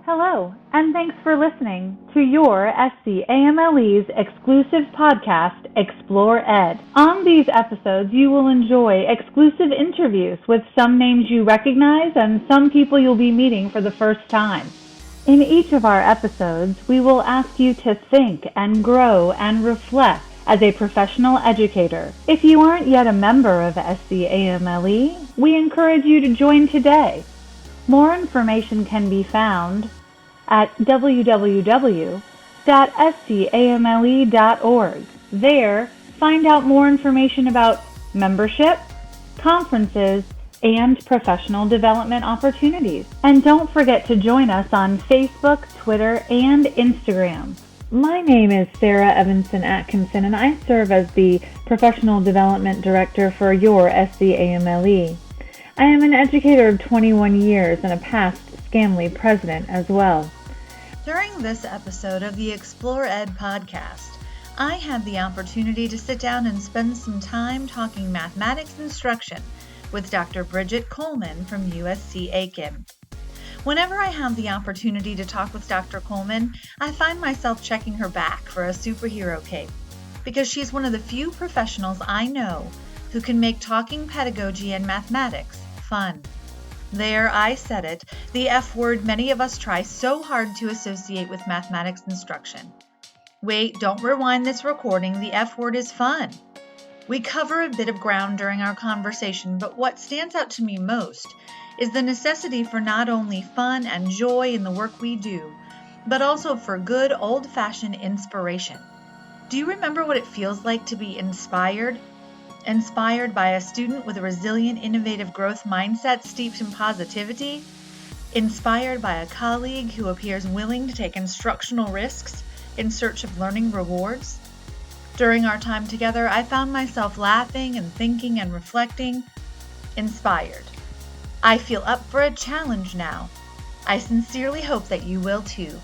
Hello, and thanks for listening to your SCAMLE's exclusive podcast, ExplorED. On these episodes, you will enjoy exclusive interviews with some names you recognize and some people you'll be meeting for the first time. In each of our episodes, we will ask you to think and grow and reflect as a professional educator. If you aren't yet a member of SCAMLE, we encourage you to join today. More information can be found at www.scamle.org. There, find out more information about membership, conferences, and professional development opportunities. And don't forget to join us on Facebook, Twitter, and Instagram. My name is Sarah Evanson Atkinson, and I serve as the Professional Development Director for your SCAMLE. I am an educator of 21 years and a past SCAMLE president as well. During this episode of the ExplorED podcast, I had the opportunity to sit down and spend some time talking mathematics instruction with Dr. Bridget Coleman from USC Aiken. Whenever I have the opportunity to talk with Dr. Coleman, I find myself checking her back for a superhero cape, because she's one of the few professionals I know who can make talking pedagogy and mathematics fun. There, I said it, the F word many of us try so hard to associate with mathematics instruction. Wait, don't rewind this recording, the F word is fun. We cover a bit of ground during our conversation, but what stands out to me most is the necessity for not only fun and joy in the work we do, but also for good old-fashioned inspiration. Do you remember what it feels like to be inspired? Inspired by a student with a resilient, innovative growth mindset steeped in positivity? Inspired by a colleague who appears willing to take instructional risks in search of learning rewards? During our time together, I found myself laughing and thinking and reflecting, inspired. I feel up for a challenge now. I sincerely hope that you will too.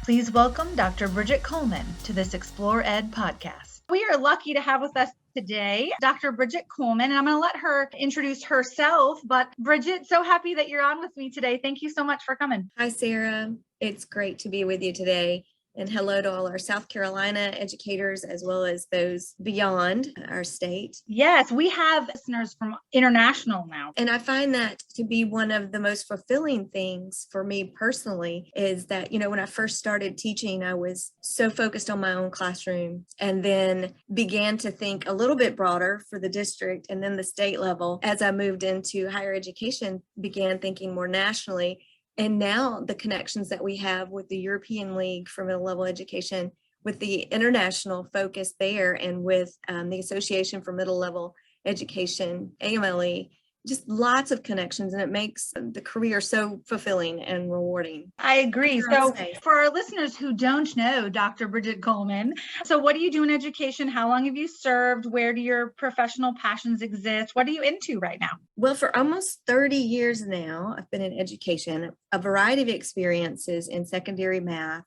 Please welcome Dr. Bridget Coleman to this ExplorED podcast. We are lucky to have with us today Dr. Bridget Coleman, and I'm going to let her introduce herself. But Bridget, so happy that you're on with me today. Thank you so much for coming. Hi, Sarah. It's great to be with you today. And hello to all our South Carolina educators, as well as those beyond our state. Yes, we have listeners from international now. And I find that to be one of the most fulfilling things for me personally is that, when I first started teaching, I was so focused on my own classroom and then began to think a little bit broader for the district and then the state level. As I moved into higher education, began thinking more nationally. And now the connections that we have with the European League for Middle Level Education, with the international focus there, and with the Association for Middle Level Education, AMLE, just lots of connections, and it makes the career so fulfilling and rewarding. I agree. So for our listeners who don't know Dr. Bridget Coleman, so what do you do in education? How long have you served? Where do your professional passions exist? What are you into right now? Well, for almost 30 years now, I've been in education, a variety of experiences in secondary math,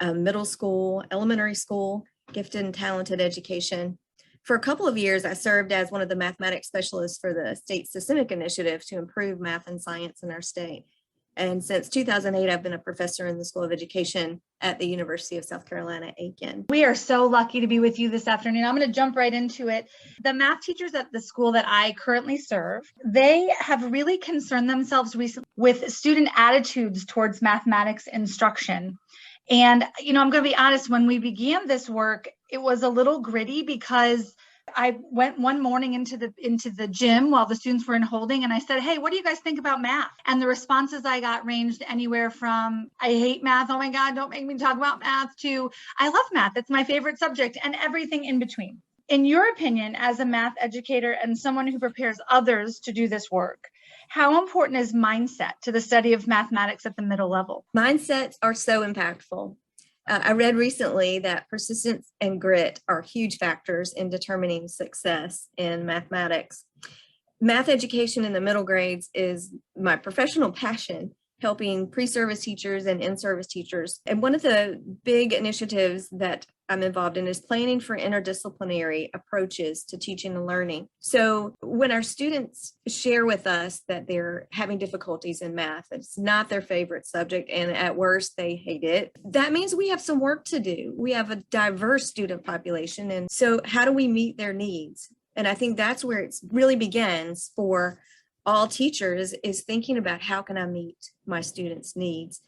middle school, elementary school, gifted and talented education. For a couple of years, I served as one of the mathematics specialists for the state systemic initiative to improve math and science in our state. And since 2008, I've been a professor in the School of Education at the University of South Carolina, Aiken. We are so lucky to be with you this afternoon. I'm going to jump right into it. The math teachers at the school that I currently serve, they have really concerned themselves recently with student attitudes towards mathematics instruction. And, I'm going to be honest, when we began this work, it was a little gritty because I went one morning into the gym while the students were in holding, and I said, hey, what do you guys think about math? And the responses I got ranged anywhere from, I hate math, oh my God, don't make me talk about math, to I love math, it's my favorite subject, and everything in between. In your opinion, as a math educator and someone who prepares others to do this work, how important is mindset to the study of mathematics at the middle level? Mindsets are so impactful. I read recently that persistence and grit are huge factors in determining success in mathematics. Math education in the middle grades is my professional passion, helping pre-service teachers and in-service teachers. And one of the big initiatives that I'm involved in is planning for interdisciplinary approaches to teaching and learning. So when our students share with us that they're having difficulties in math, it's not their favorite subject, and at worst they hate it, that means we have some work to do. We have a diverse student population. And so how do we meet their needs? And I think that's where it really begins for all teachers, is thinking about how can I meet my students' needs.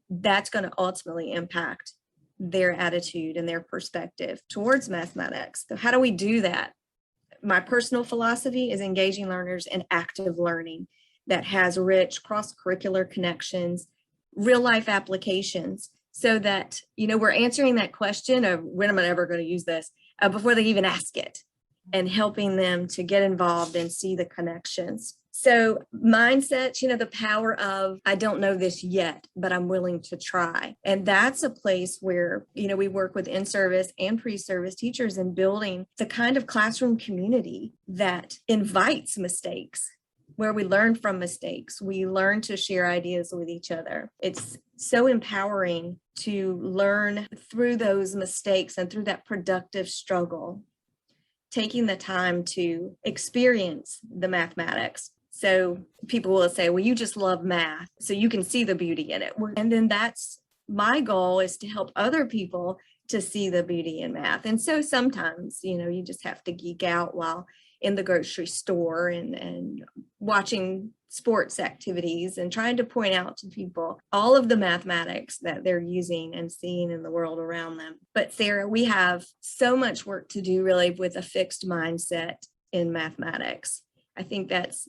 That's going to ultimately impact their attitude and their perspective towards mathematics. So how do we do that? My personal philosophy is engaging learners in active learning that has rich cross-curricular connections, real-life applications, so that, we're answering that question of when am I ever going to use this before they even ask it, and helping them to get involved and see the connections. So mindset, the power of, I don't know this yet, but I'm willing to try. And that's a place where, we work with in-service and pre-service teachers in building the kind of classroom community that invites mistakes, where we learn from mistakes. We learn to share ideas with each other. It's so empowering to learn through those mistakes and through that productive struggle, taking the time to experience the mathematics. So people will say, well, you just love math, so you can see the beauty in it. And then that's my goal, is to help other people to see the beauty in math. And so sometimes, you just have to geek out while in the grocery store and watching sports activities and trying to point out to people all of the mathematics that they're using and seeing in the world around them. But Sarah, we have so much work to do really with a fixed mindset in mathematics. I think that's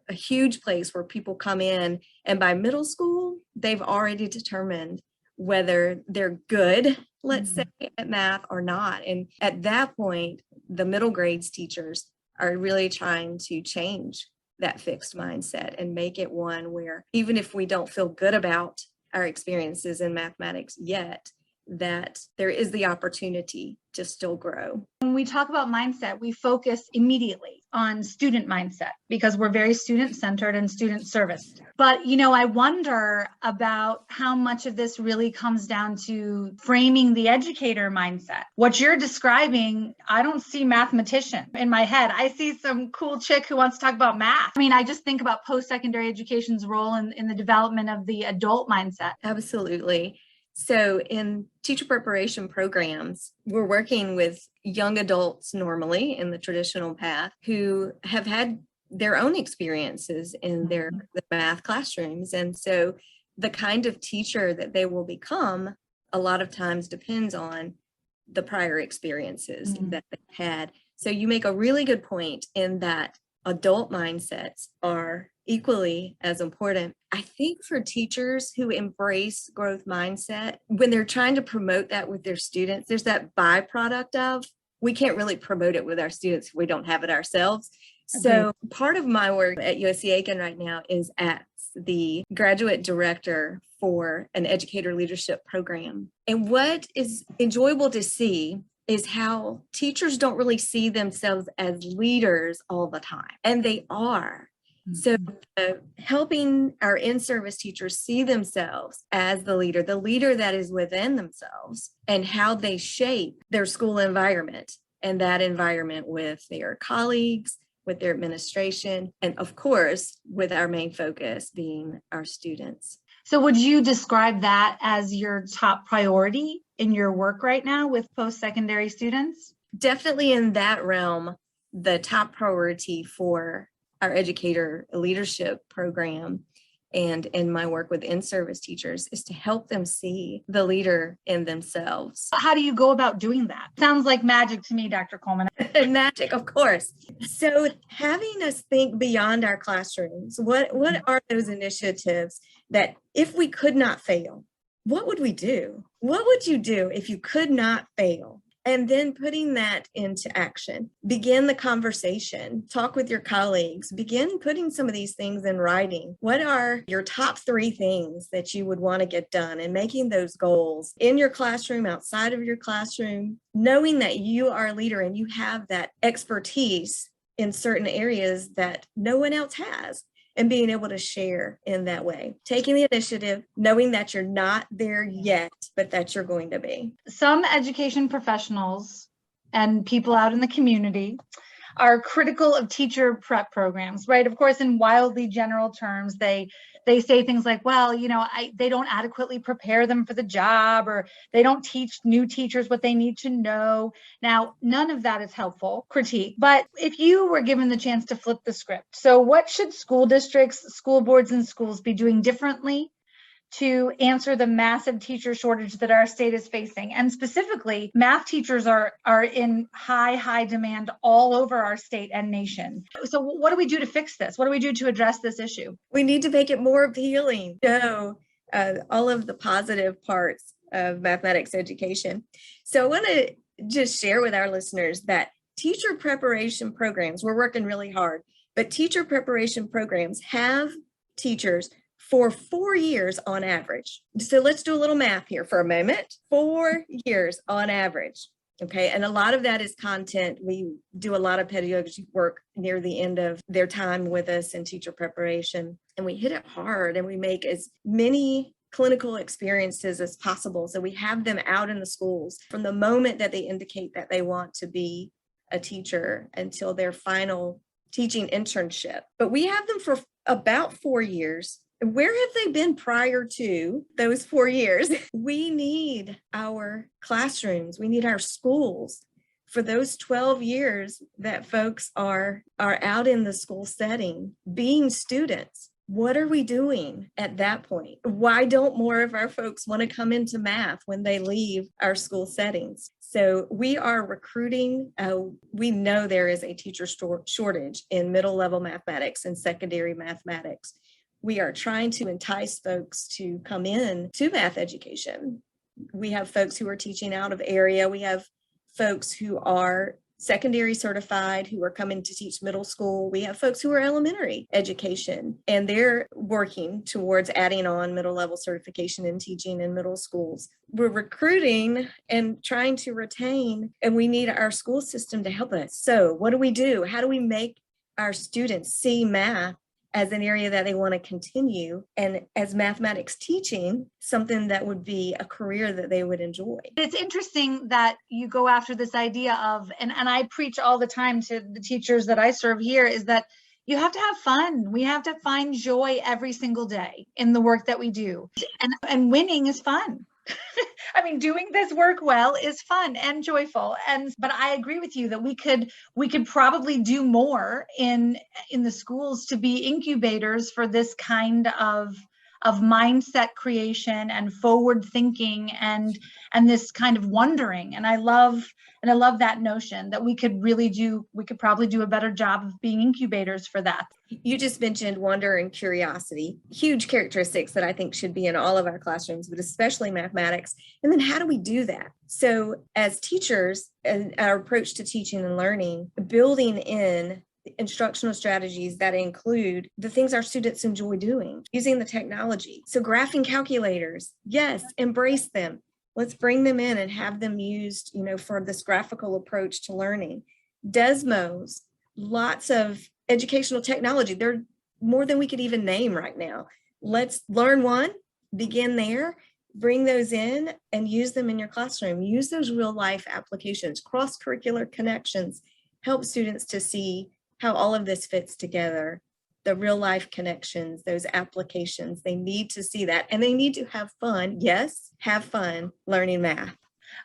a huge place where people come in, and by middle school, they've already determined whether they're good, let's say, at math or not. And at that point, the middle grades teachers are really trying to change that fixed mindset and make it one where, even if we don't feel good about our experiences in mathematics yet, that there is the opportunity to still grow. When we talk about mindset, we focus immediately on student mindset because we're very student-centered and student-serviced. But, I wonder about how much of this really comes down to framing the educator mindset. What you're describing, I don't see mathematician in my head. I see some cool chick who wants to talk about math. I just think about post-secondary education's role in the development of the adult mindset. Absolutely. So in teacher preparation programs, we're working with young adults normally in the traditional path who have had their own experiences in the math classrooms. And so the kind of teacher that they will become a lot of times depends on the prior experiences that they've had. So you make a really good point in that adult mindsets are equally as important. I think for teachers who embrace growth mindset, when they're trying to promote that with their students, there's that byproduct of, we can't really promote it with our students if we don't have it ourselves. So part of my work at USC Aiken right now is as the graduate director for an educator leadership program. And what is enjoyable to see is how teachers don't really see themselves as leaders all the time, and they are. So helping our in-service teachers see themselves as the leader that is within themselves, and how they shape their school environment, and that environment with their colleagues, with their administration, and of course, with our main focus being our students. So would you describe that as your top priority in your work right now with post-secondary students? Definitely in that realm, the top priority for our educator leadership program and in my work with in-service teachers is to help them see the leader in themselves. How do you go about doing that? Sounds like magic to me, Dr. Coleman. Magic, of course. So having us think beyond our classrooms, what are those initiatives that if we could not fail, what would we do? What would you do if you could not fail? And then putting that into action. Begin the conversation, talk with your colleagues, begin putting some of these things in writing. What are your top 3 things that you would want to get done, and making those goals in your classroom, outside of your classroom, knowing that you are a leader and you have that expertise in certain areas that no one else has. and being able to share in that way, taking the initiative, knowing that you're not there yet, but that you're going to be. Some education professionals and people out in the community are critical of teacher prep programs, right? Of course, in wildly general terms, they say things like, well, they don't adequately prepare them for the job, or they don't teach new teachers what they need to know. Now, none of that is helpful critique, but if you were given the chance to flip the script, so what should school districts, school boards, and schools be doing differently to answer the massive teacher shortage that our state is facing? And specifically, math teachers are in high demand all over our state and nation. So what do we do to fix this? What do we do to address this issue? We need to make it more appealing. All of the positive parts of mathematics education. So I want to just share with our listeners that teacher preparation programs, we're working really hard, but teacher preparation programs have teachers for 4 years on average. So let's do a little math here for a moment. 4 years on average. Okay. And a lot of that is content. We do a lot of pedagogy work near the end of their time with us in teacher preparation. And we hit it hard, and we make as many clinical experiences as possible. So we have them out in the schools from the moment that they indicate that they want to be a teacher until their final teaching internship. But we have them for about 4 years. Where have they been prior to those 4 years? We need our classrooms. We need our schools for those 12 years that folks are out in the school setting, being students. What are we doing at that point? Why don't more of our folks want to come into math when they leave our school settings? So we are recruiting. We know there is a teacher shortage in middle level mathematics and secondary mathematics. We are trying to entice folks to come in to math education. We have folks who are teaching out of area. We have folks who are secondary certified who are coming to teach middle school. We have folks who are elementary education, and they're working towards adding on middle level certification in teaching in middle schools. We're recruiting and trying to retain, and we need our school system to help us. So what do we do? How do we make our students see math as an area that they want to continue, and as mathematics teaching, something that would be a career that they would enjoy? It's interesting that you go after this idea of, and I preach all the time to the teachers that I serve here, is that you have to have fun. We have to find joy every single day in the work that we do. And winning is fun. I mean, doing this work well is fun and joyful. But I agree with you that we could probably do more in the schools to be incubators for this kind of mindset creation and forward thinking and this kind of wondering. And I love that notion that we could probably do a better job of being incubators for that. You just mentioned wonder and curiosity, huge characteristics that I think should be in all of our classrooms, but especially mathematics. And then how do we do that? So as teachers, and our approach to teaching and learning, building in instructional strategies that include the things our students enjoy doing, using the technology. So graphing calculators, yes, embrace them. Let's bring them in and have them used, for this graphical approach to learning. Desmos, lots of educational technology. They're more than we could even name right now. Let's learn one, begin there, bring those in and use them in your classroom. Use those real life applications, cross-curricular connections, help students to see how all of this fits together, the real life connections, those applications. They need to see that, and they need to have fun. Yes, have fun learning math.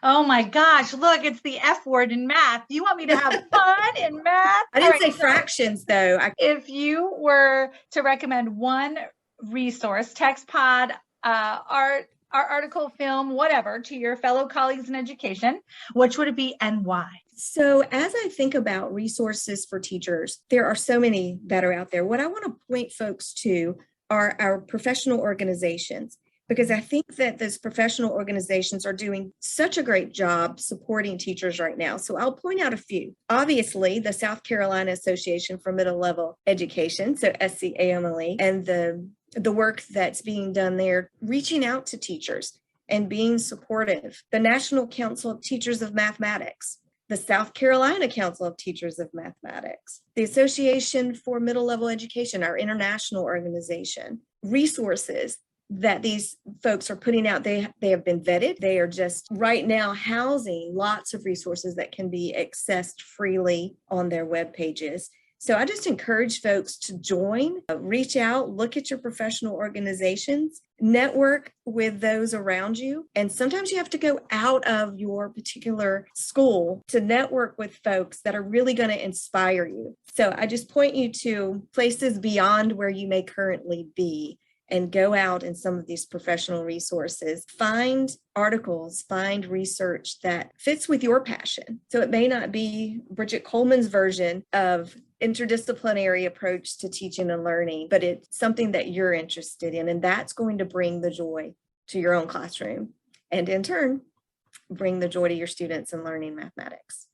Oh my gosh, look, it's the F word in math. You want me to have fun in math? I didn't say fractions though. If you were to recommend one resource, text pod, art, our article, film, whatever, to your fellow colleagues in education, which would it be and why? So as I think about resources for teachers, there are so many that are out there. What I want to point folks to are our professional organizations, because I think that those professional organizations are doing such a great job supporting teachers right now. So I'll point out a few. Obviously, the South Carolina Association for Middle Level Education, so SCAMLE, and the work that's being done there, reaching out to teachers and being supportive. The National Council of Teachers of Mathematics, the South Carolina Council of Teachers of Mathematics, the Association for Middle Level Education, our international organization. Resources that these folks are putting out, they have been vetted. They are just right now housing lots of resources that can be accessed freely on their web pages. So I just encourage folks to join, reach out, look at your professional organizations, network with those around you. And sometimes you have to go out of your particular school to network with folks that are really going to inspire you. So I just point you to places beyond where you may currently be and go out in some of these professional resources. Find articles, find research that fits with your passion. So it may not be Bridget Coleman's version of interdisciplinary approach to teaching and learning, but it's something that you're interested in, and that's going to bring the joy to your own classroom and in turn, bring the joy to your students in learning mathematics.